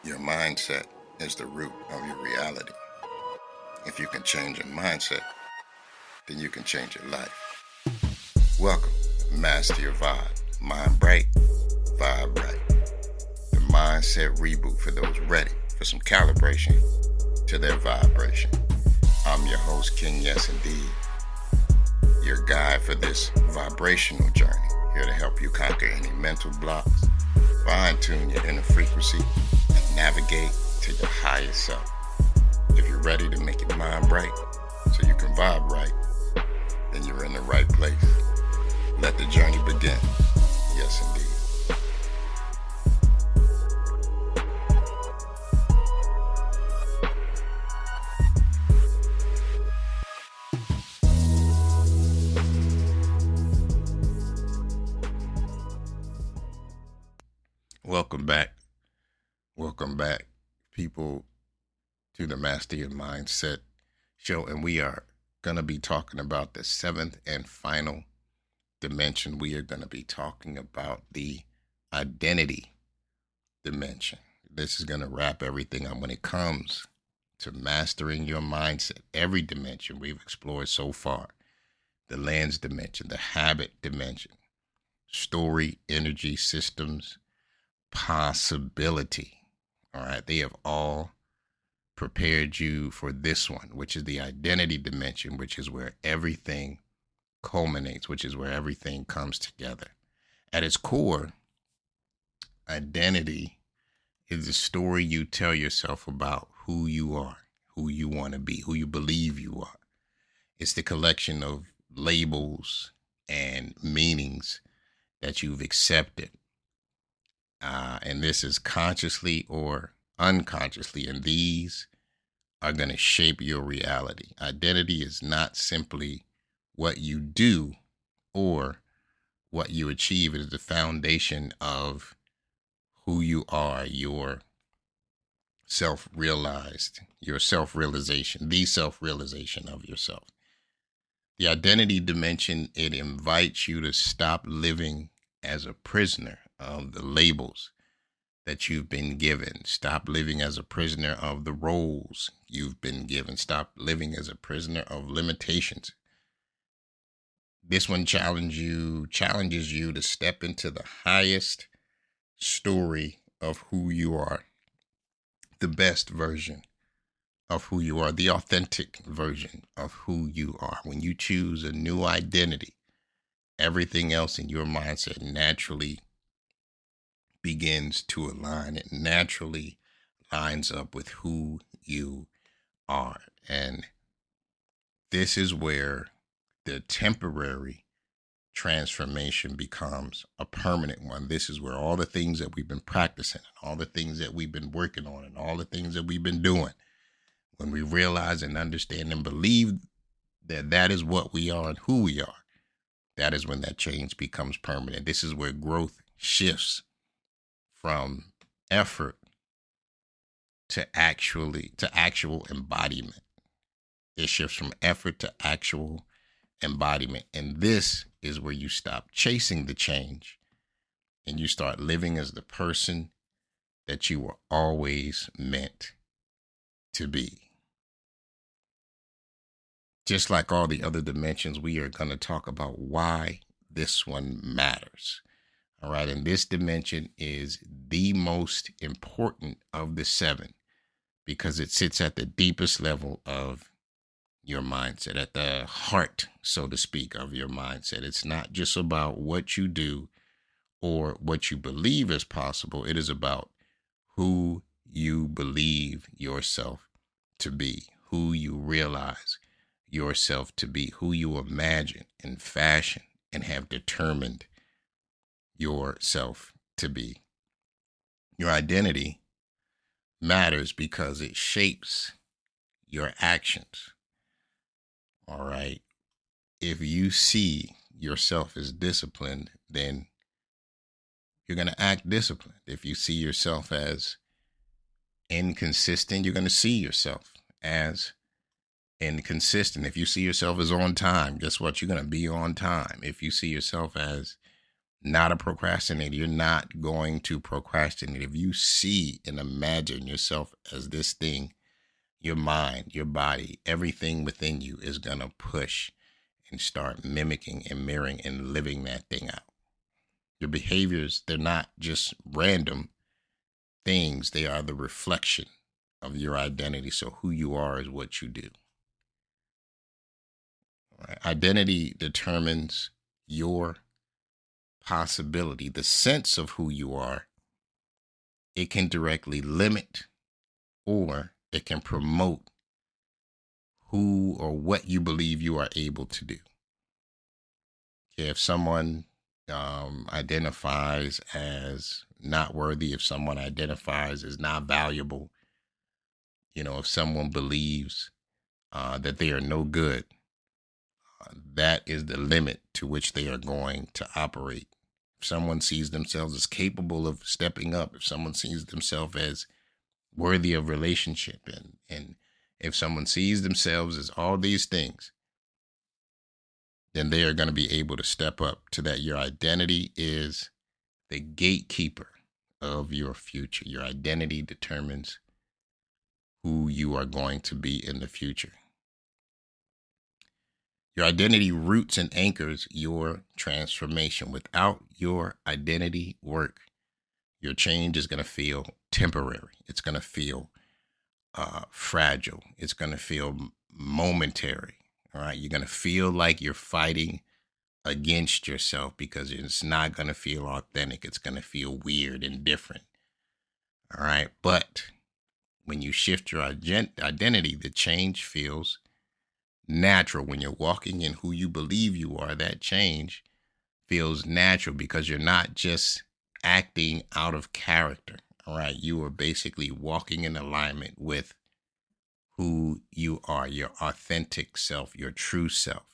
Your mindset is the root of your reality. If you can change your mindset, then you can change your life. Welcome, Master Your Vibe. Mind bright, vibe right. The mindset reboot for those ready for some calibration to their vibration. I'm your host, King Yes Indeed, your guide for this vibrational journey, here to help you conquer any mental blocks, fine-tune your inner frequency, and navigate to your highest self. If you're ready to make your mind bright so you can vibe right, then you're in the right place. Let the journey begin. Yes, indeed. Welcome back, people, to the Master Your Mindset show. And we are going to be talking about the seventh and final dimension. We are going to be talking about the identity dimension. This is going to wrap everything up when it comes to mastering your mindset. Every dimension we've explored so far: the lens dimension, the habit dimension, story, energy, systems, possibility. All right, they have all prepared you for this one, which is the identity dimension, which is where everything culminates, which is where everything comes together. At its core, identity is the story you tell yourself about who you are, who you want to be, who you believe you are. It's the collection of labels and meanings that you've accepted. And this is consciously or unconsciously, and these are going to shape your reality. Identity is not simply what you do or what you achieve. It is the foundation of who you are, your self-realization, the self-realization of yourself. The identity dimension, it invites you to stop living as a prisoner of the labels that you've been given. Stop living as a prisoner of the roles you've been given. Stop living as a prisoner of limitations. This one challenges you to step into the highest story of who you are, the best version of who you are, the authentic version of who you are. When you choose a new identity, everything else in your mindset naturally begins to align. It naturally lines up with who you are. And this is where the temporary transformation becomes a permanent one. This is where all the things that we've been practicing, and all the things that we've been working on, and all the things that we've been doing, when we realize and understand and believe that that is what we are and who we are, that is when that change becomes permanent. This is where growth shifts from effort to actual embodiment. It shifts from effort to actual embodiment. And this is where you stop chasing the change and you start living as the person that you were always meant to be. Just like all the other dimensions, we are going to talk about why this one matters. All right. And this dimension is the most important of the seven because it sits at the deepest level of your mindset, at the heart, so to speak, of your mindset. It's not just about what you do or what you believe is possible. It is about who you believe yourself to be, who you realize yourself to be, who you imagine and fashion and have determined yourself to be. Your identity matters because it shapes your actions. All right. If you see yourself as disciplined, then you're going to act disciplined. If you see yourself as inconsistent, you're going to see yourself as and consistent. If you see yourself as on time, guess what? You're going to be on time. If you see yourself as not a procrastinator, you're not going to procrastinate. If you see and imagine yourself as this thing, your mind, your body, everything within you is going to push and start mimicking and mirroring and living that thing out. Your behaviors, they're not just random things. They are the reflection of your identity. So who you are is what you do. Right? Identity determines your possibility, the sense of who you are. It can directly limit or it can promote who or what you believe you are able to do. If someone identifies as not worthy, if someone identifies as not valuable, if someone believes that they are no good, that is the limit to which they are going to operate. If someone sees themselves as capable of stepping up, if someone sees themselves as worthy of relationship, and if someone sees themselves as all these things, then they are going to be able to step up to that. Your identity is the gatekeeper of your future. Your identity determines who you are going to be in the future. Your identity roots and anchors your transformation. Without your identity work, your change is going to feel temporary. It's going to feel fragile. It's going to feel momentary. All right. You're going to feel like you're fighting against yourself because it's not going to feel authentic. It's going to feel weird and different. All right. But when you shift your identity, the change feels natural. When you're walking in who you believe you are, that change feels natural because you're not just acting out of character. All right. You are basically walking in alignment with who you are, your authentic self, your true self.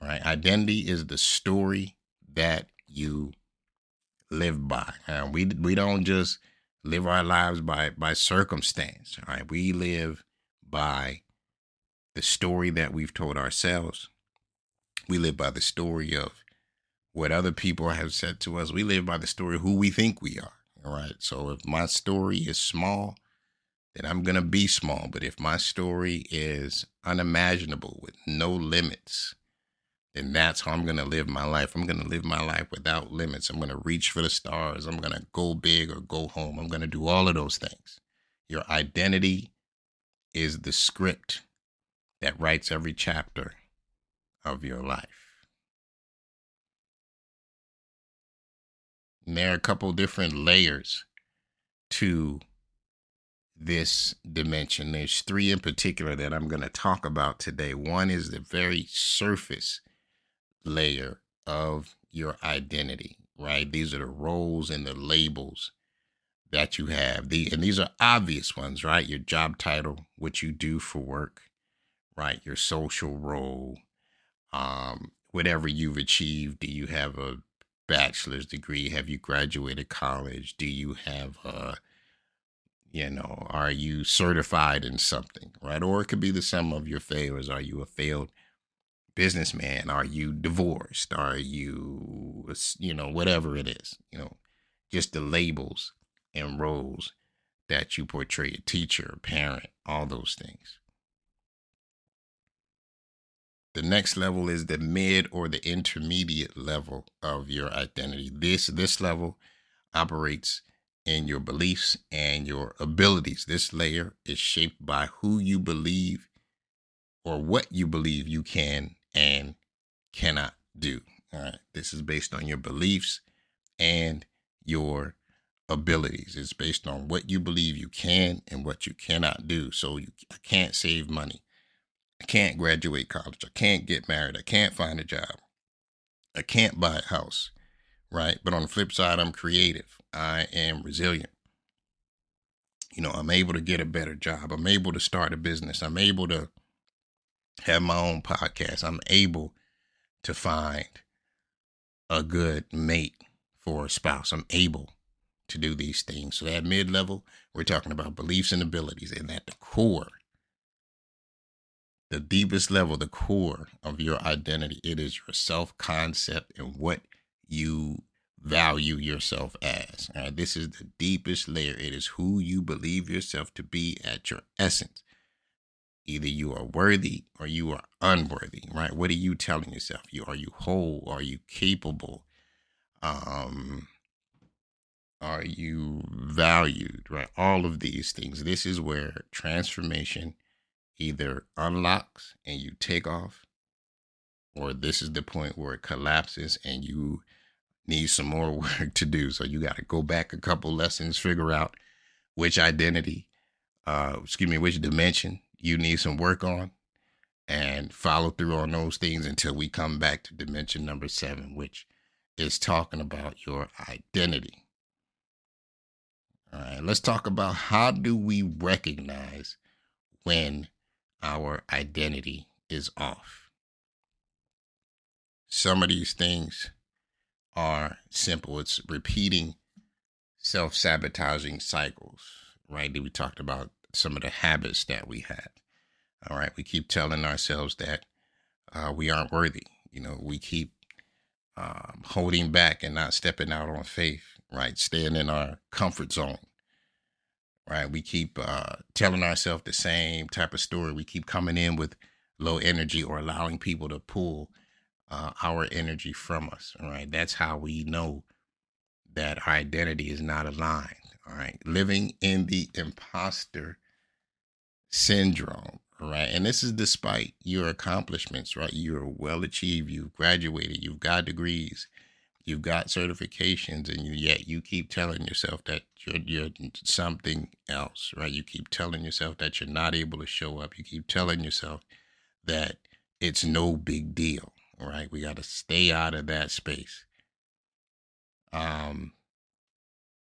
All right. Identity is the story that you live by. We don't just live our lives by circumstance. All right. We live by the story that we've told ourselves. We live by the story of what other people have said to us. We live by the story of who we think we are. All right. So if my story is small, then I'm going to be small. But if my story is unimaginable with no limits, then that's how I'm going to live my life. I'm going to live my life without limits. I'm going to reach for the stars. I'm going to go big or go home. I'm going to do all of those things. Your identity is the script that writes every chapter of your life. And there are a couple different layers to this dimension. There's three in particular that I'm going to talk about today. One is the very surface layer of your identity, right? These are the roles and the labels that you have. And these are obvious ones, right? Your job title, what you do for work, right? Your social role, whatever you've achieved. Do you have a bachelor's degree? Have you graduated college? Do you have are you certified in something, right? Or it could be the sum of your failures. Are you a failed businessman? Are you divorced? Are you, whatever it is, just the labels and roles that you portray, a teacher, a parent, all those things. The next level is the mid or the intermediate level of your identity. This level operates in your beliefs and your abilities. This layer is shaped by who you believe or what you believe you can and cannot do. All right. This is based on your beliefs and your abilities. It's based on what you believe you can and what you cannot do. So I can't save money. I can't graduate college. I can't get married. I can't find a job. I can't buy a house, right? But on the flip side, I'm creative. I am resilient. I'm able to get a better job. I'm able to start a business. I'm able to have my own podcast. I'm able to find a good mate for a spouse. I'm able to do these things. So that mid-level, we're talking about beliefs and abilities. And at the core the deepest level, the core of your identity, it is your self-concept and what you value yourself as. All right, this is the deepest layer. It is who you believe yourself to be at your essence. Either you are worthy or you are unworthy, right? What are you telling yourself? Are you whole? Are you capable? Um, are you valued, right? All of these things. This is where transformation either unlocks and you take off, or this is the point where it collapses and you need some more work to do. So you got to go back a couple lessons, figure out which identity, which dimension you need some work on, and follow through on those things until we come back to dimension number 7, which is talking about your identity. All right, let's talk about how do we recognize when our identity is off. Some of these things are simple. It's repeating self-sabotaging cycles, right? We talked about some of the habits that we have. All right, we keep telling ourselves that we aren't worthy. We keep holding back and not stepping out on faith, right? Staying in our comfort zone, right? We keep telling ourselves the same type of story. We keep coming in with low energy or allowing people to pull our energy from us, all right? That's how we know that our identity is not aligned, all right? Living in the imposter syndrome, all right? And this is despite your accomplishments, right? You're well achieved, you've graduated, you've got degrees, you've got certifications, and yet you keep telling yourself that you're something else, right? You keep telling yourself that you're not able to show up. You keep telling yourself that it's no big deal, all right? We got to stay out of that space.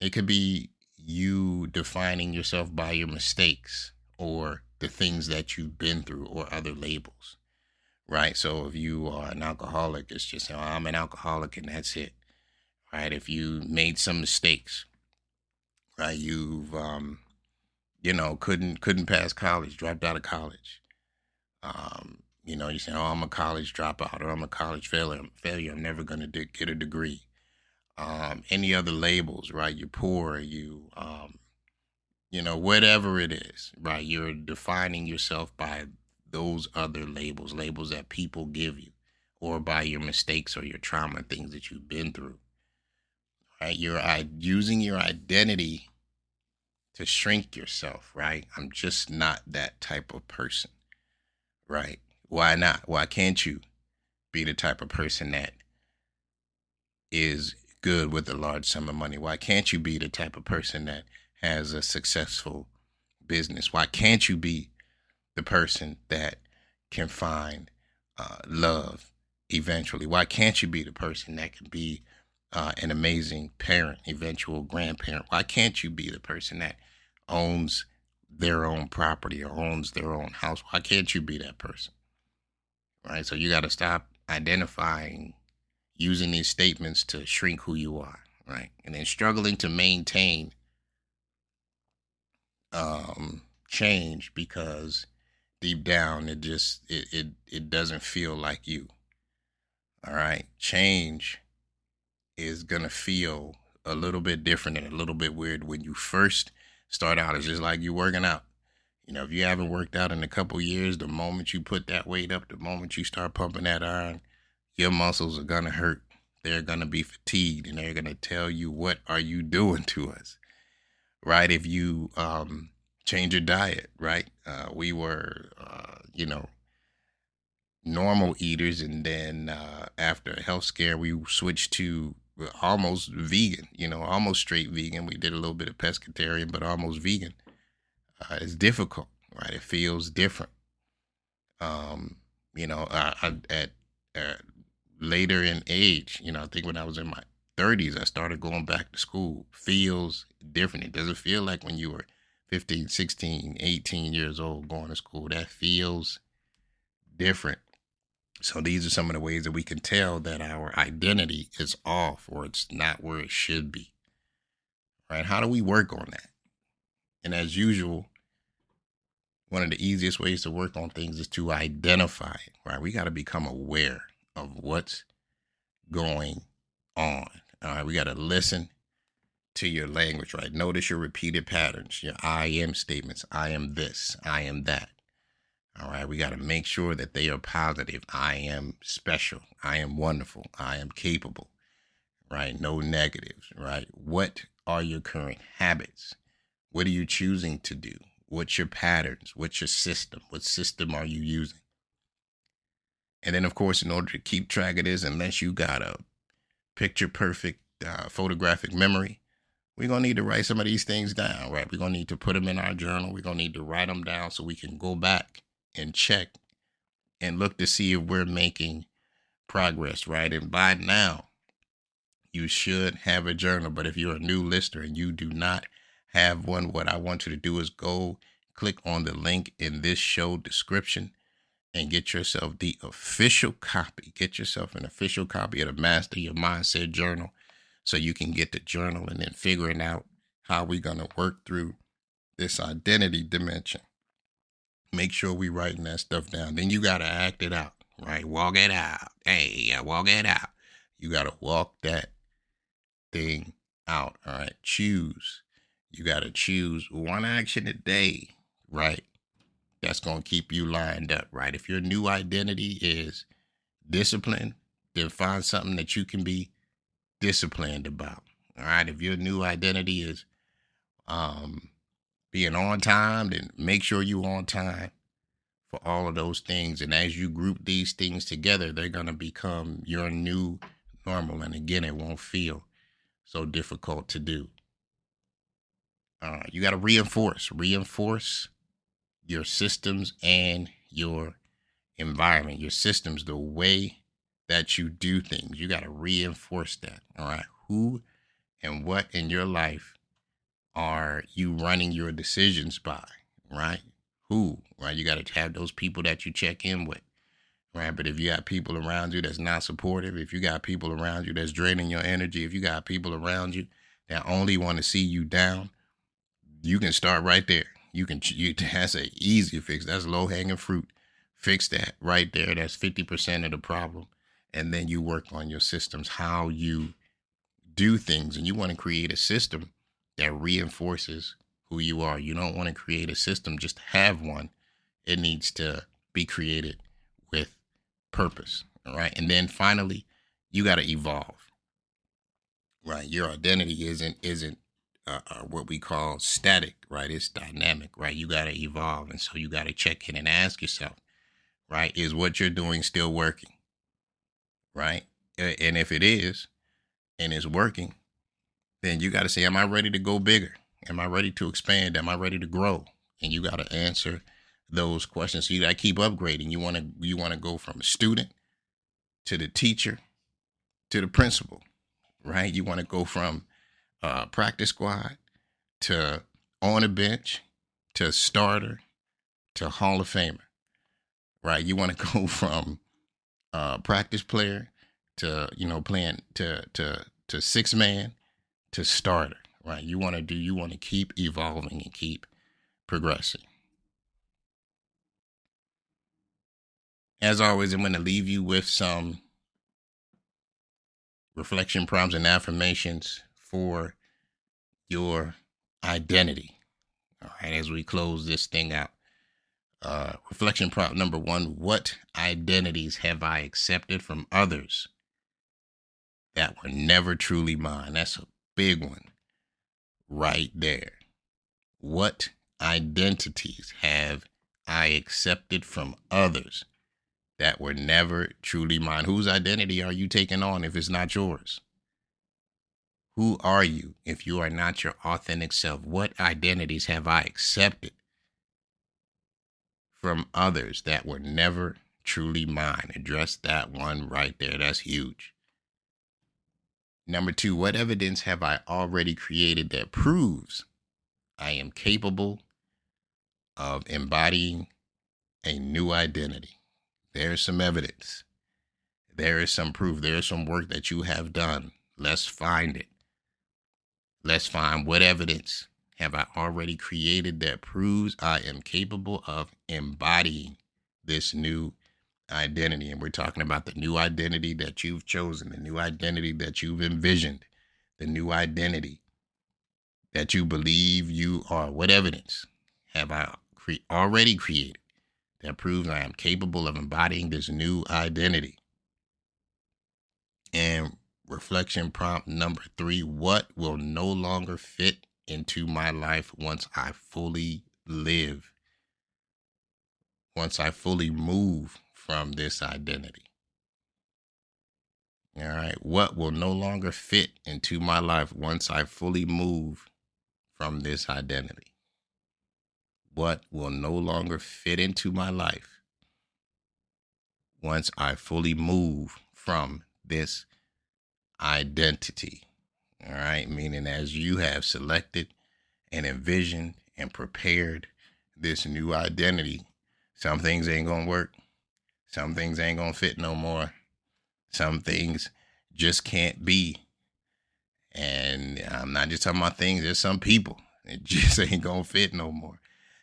It could be you defining yourself by your mistakes or the things that you've been through or other labels, right? So if you are an alcoholic, it's just, I'm an alcoholic and that's it, right? If you made some mistakes, right? You've, couldn't pass college, dropped out of college. You say, I'm a college dropout or I'm a college failure. I'm never going to get a degree. Any other labels, right? You're poor, whatever it is, right? You're defining yourself by those other labels that people give you, or by your mistakes or your trauma, things that you've been through, right? You're using your identity to shrink yourself, right? I'm just not that type of person, right? Why not? Why can't you be the type of person that is good with a large sum of money? Why can't you be the type of person that has a successful business? Why can't you be the person that can find love eventually? Why can't you be the person that can be an amazing parent, eventual grandparent? Why can't you be the person that owns their own property or owns their own house? Why can't you be that person? Right? So you got to stop identifying, using these statements to shrink who you are, right? And then struggling to maintain change because deep down it doesn't feel like you. All right. Change is gonna feel a little bit different and a little bit weird when you first start out. It's just like you working out. If you haven't worked out in a couple years, the moment you put that weight up, the moment you start pumping that iron, your muscles are gonna hurt. They're gonna be fatigued, and they're gonna tell you, what are you doing to us? Right? If you change your diet, right? We were, normal eaters, and then after a health scare, we switched to almost vegan, almost straight vegan. We did a little bit of pescatarian, but almost vegan. It's difficult, right? It feels different. At later in age, I think when I was in my 30s, I started going back to school. Feels different. It doesn't feel like when you were 15, 16, 18 years old going to school. That feels different. So these are some of the ways that we can tell that our identity is off or it's not where it should be, right? How do we work on that? And as usual, One of the easiest ways to work on things is to identify it, right? We got to become aware of what's going on. All right, we got to listen to your language, right? Notice your repeated patterns, your I am statements. I am this, I am that. All right, we got to make sure that they are positive. I am special. I am wonderful. I am capable, right? No negatives, right? What are your current habits? What are you choosing to do? What's your patterns? What's your system? What system are you using? And then, of course, in order to keep track of this, unless you got a picture perfect photographic memory, we're going to need to write some of these things down, right? We're going to need to put them in our journal. We're going to need to write them down so we can go back and check and look to see if we're making progress, right? And by now, you should have a journal. But if you're a new listener and you do not have one, what I want you to do is go click on the link in this show description and get yourself the official copy. Get yourself an official copy of the Master Your Mindset Journal so you can get the journal and then figuring out how we're going to work through this identity dimension. Make sure we writing that stuff down. Then you got to act it out, right? Walk it out. Hey, walk it out. You got to walk that thing out, all right? Choose. You got to choose one action a day, right? That's going to keep you lined up, right? If your new identity is discipline, then find something that you can be disciplined about, all right? If your new identity is being on time, then make sure you're on time for all of those things. And as you group these things together, they're going to become your new normal. And again, it won't feel so difficult to do. You got to reinforce your systems and your environment. Your systems, the way that you do things, you got to reinforce that. All right. Who and what in your life are you running your decisions by? Right. Who, right? You got to have those people that you check in with. Right. But if you got people around you that's not supportive, if you got people around you that's draining your energy, if you got people around you that only want to see you down, you can start right there. That's an easy fix. That's low hanging fruit. Fix that right there. That's 50% of the problem. And then you work on your systems, how you do things. And you want to create a system that reinforces who you are. You don't want to create a system just to have one. It needs to be created with purpose. All right. And then finally, you got to evolve. Right. Your identity isn't what we call static, right? It's dynamic, right? You got to evolve. And so you got to check in and ask yourself, right? Is what you're doing still working? Right? And if it is, and it's working, then you got to say, am I ready to go bigger? Am I ready to expand? Am I ready to grow? And you got to answer those questions. So you got to keep upgrading. You want to go from a student to the teacher to the principal, right? You want to go from practice squad to on a bench to starter to Hall of Famer, right? You want to go from practice player to playing to six man to starter, right? You want to keep evolving and keep progressing. As always, I'm going to leave you with some reflection prompts and affirmations for your identity. All right, as we close this thing out. Reflection prompt number 1, what identities have I accepted from others that were never truly mine? That's a big one right there. What identities have I accepted from others that were never truly mine? Whose identity are you taking on if it's not yours? Who are you if you are not your authentic self? What identities have I accepted from others that were never truly mine? Address that one right there. That's huge. Number 2, what evidence have I already created that proves I am capable of embodying a new identity? There's some evidence. There is some proof. There is some work that you have done. Let's find it. Let's find what evidence have I already created that proves I am capable of embodying this new identity? And we're talking about the new identity that you've chosen, the new identity that you've envisioned, the new identity that you believe you are. What evidence have I already created that proves I am capable of embodying this new identity? And reflection prompt number 3, what will no longer fit into my life once I fully live, once I fully move from this identity? All right. What will no longer fit into my life once I fully move from this identity? What will no longer fit into my life once I fully move from this identity? All right. Meaning, as you have selected and envisioned and prepared this new identity, some things ain't going to work. Some things ain't going to fit no more. Some things just can't be. And I'm not just talking about things, there's some people. It just ain't going to fit no more.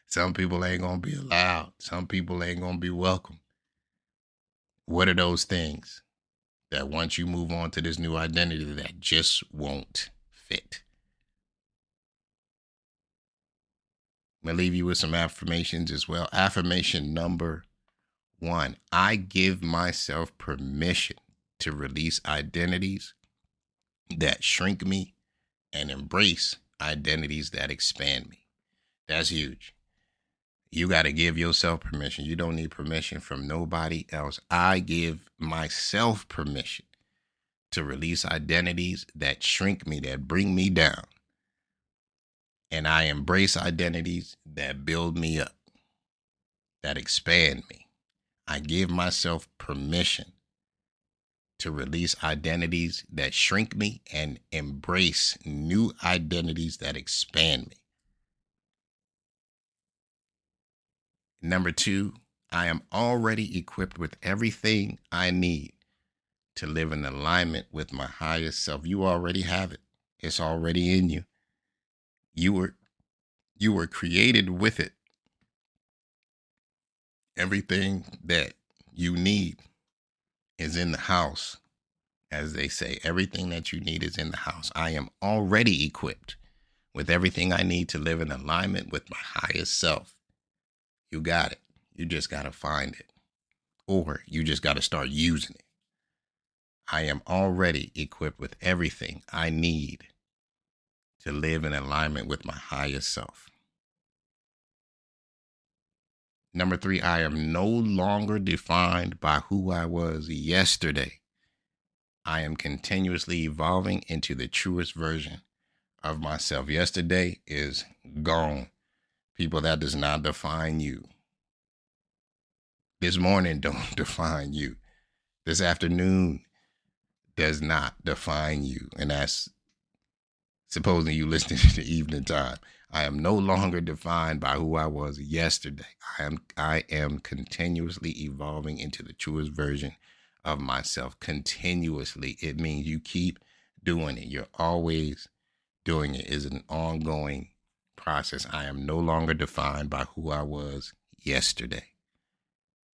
Some people ain't going to be allowed. Some people ain't going to be welcome. What are those things that once you move on to this new identity that just won't fit? I'm going to leave you with some affirmations as well. Affirmation number 1, I give myself permission to release identities that shrink me and embrace identities that expand me. That's huge. You got to give yourself permission. You don't need permission from nobody else. I give myself permission to release identities that shrink me, that bring me down. And I embrace identities that build me up, that expand me. I give myself permission to release identities that shrink me and embrace new identities that expand me. Number 2, I am already equipped with everything I need to live in alignment with my highest self. You already have it. It's already in you. You were created with it. Everything that you need is in the house. As they say, everything that you need is in the house. I am already equipped with everything I need to live in alignment with my highest self. You got it. You just got to find it. Or you just got to start using it. I am already equipped with everything I need to live in alignment with my highest self. Number 3, I am no longer defined by who I was yesterday. I am continuously evolving into the truest version of myself. Yesterday is gone. People, that does not define you. This morning don't define you. This afternoon does not define you. And that's supposing you listening to the evening time. I am no longer defined by who I was yesterday. I am continuously evolving into the truest version of myself. Continuously. It means you keep doing it. You're always doing it. Is an ongoing process. I am no longer defined by who I was yesterday.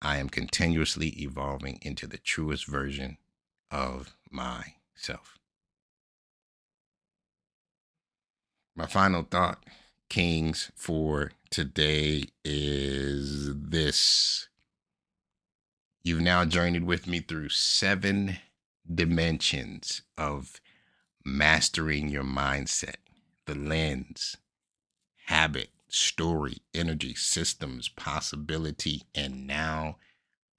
I am continuously evolving into the truest version of myself. My final thought, Kings, for today is this. You've now journeyed with me through 7 dimensions of mastering your mindset: the lens, habit, story, energy, systems, possibility, and now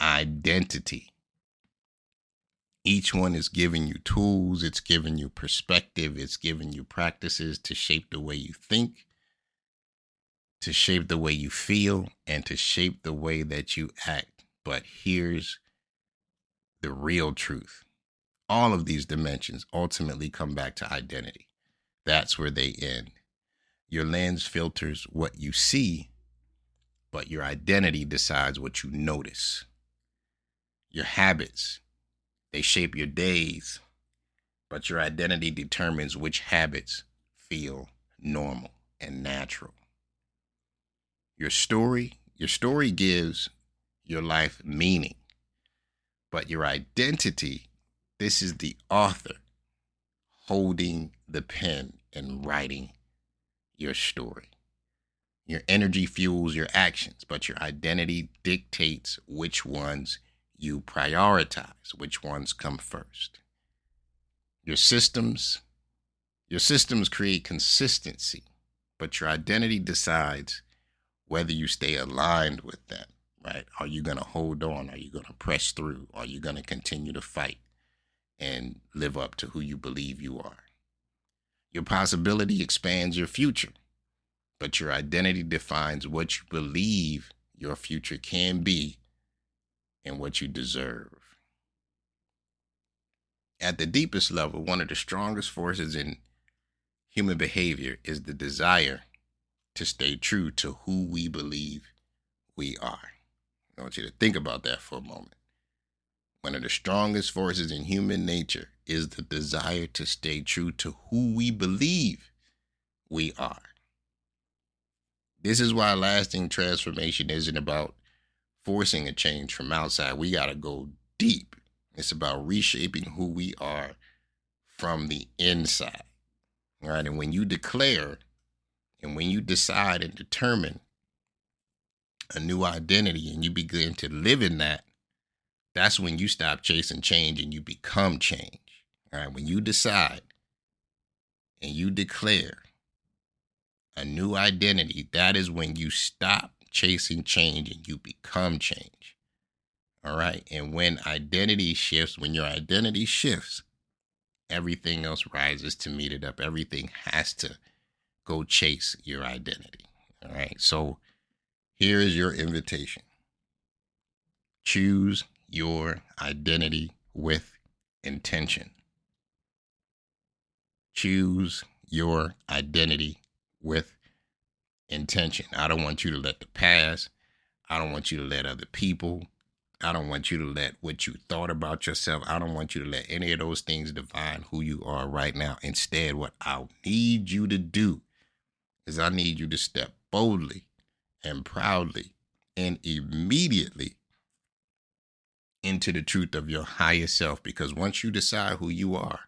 identity. Each one is giving you tools, it's giving you perspective, it's giving you practices to shape the way you think, to shape the way you feel, and to shape the way that you act. But here's the real truth. All of these dimensions ultimately come back to identity. That's where they end. Your lens filters what you see, but your identity decides what you notice. Your habits, they shape your days, but your identity determines which habits feel normal. and natural. Your story gives your life meaning, but your identity, this is the author holding the pen and writing your story. Your energy fuels your actions, but your identity dictates which ones you prioritize, which ones come first. Your systems create consistency, but your identity decides whether you stay aligned with them, right? Are you going to hold on? Are you going to press through? Are you going to continue to fight and live up to who you believe you are? Your possibility expands your future, but your identity defines what you believe your future can be and what you deserve. At the deepest level, one of the strongest forces in human behavior is the desire to stay true to who we believe we are. I want you to think about that for a moment. One of the strongest forces in human nature is the desire to stay true to who we believe we are. This is why lasting transformation isn't about forcing a change from outside. We got to go deep. It's about reshaping who we are from the inside. All right. And when you declare and when you decide and determine a new identity and you begin to live in that, that's when you stop chasing change and you become change. All right. When you decide and you declare a new identity, that is when you stop chasing change and you become change. All right. And when your identity shifts, everything else rises to meet it up. Everything has to go chase your identity. All right. So here is your invitation. Choose your identity with intention. Choose your identity with intention. I don't want you to let the past. I don't want you to let other people. I don't want you to let what you thought about yourself. I don't want you to let any of those things define who you are right now. Instead, what I need you to do is I need you to step boldly and proudly and immediately into the truth of your highest self. Because once you decide who you are,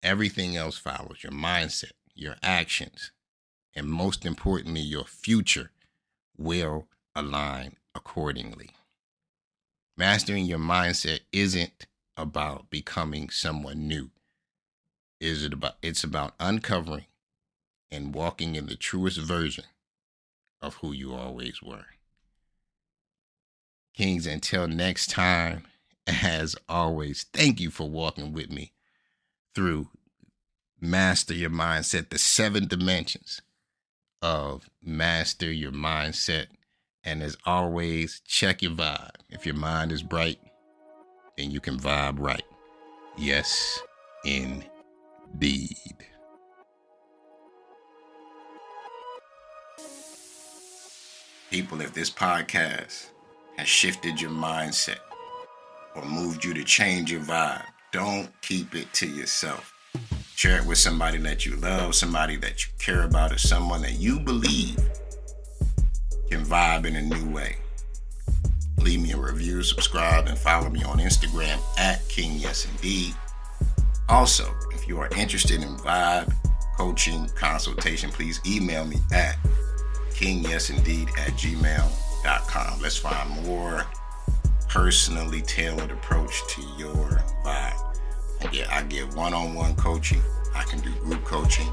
everything else follows. Your mindset, your actions, and most importantly, your future will align accordingly. Mastering your mindset isn't about becoming someone new. It's about uncovering and walking in the truest version of who you always were. Kings, until next time, as always, thank you for walking with me through Master Your Mindset, the 7 dimensions of Master Your Mindset. And as always, check your vibe. If your mind is bright, then you can vibe right. Yes, indeed. People, if this podcast has shifted your mindset or moved you to change your vibe, don't keep it to yourself. Share it with somebody that you love, somebody that you care about, or someone that you believe can vibe in a new way. Leave me a review, subscribe, and follow me on Instagram at KingYesIndeed. Also, if you are interested in vibe coaching consultation, please email me at KingYesIndeed@gmail.com. Let's find more personally tailored approach to your vibe. I give one-on-one coaching. I can do group coaching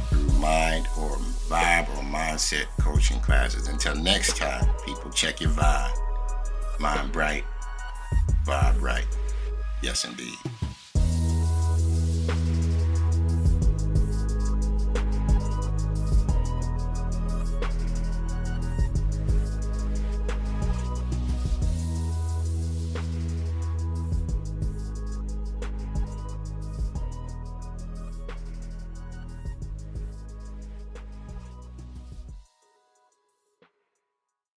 through mind or vibe or mindset coaching classes. Until next time, people, check your vibe. Mind bright, vibe right. Yes, indeed.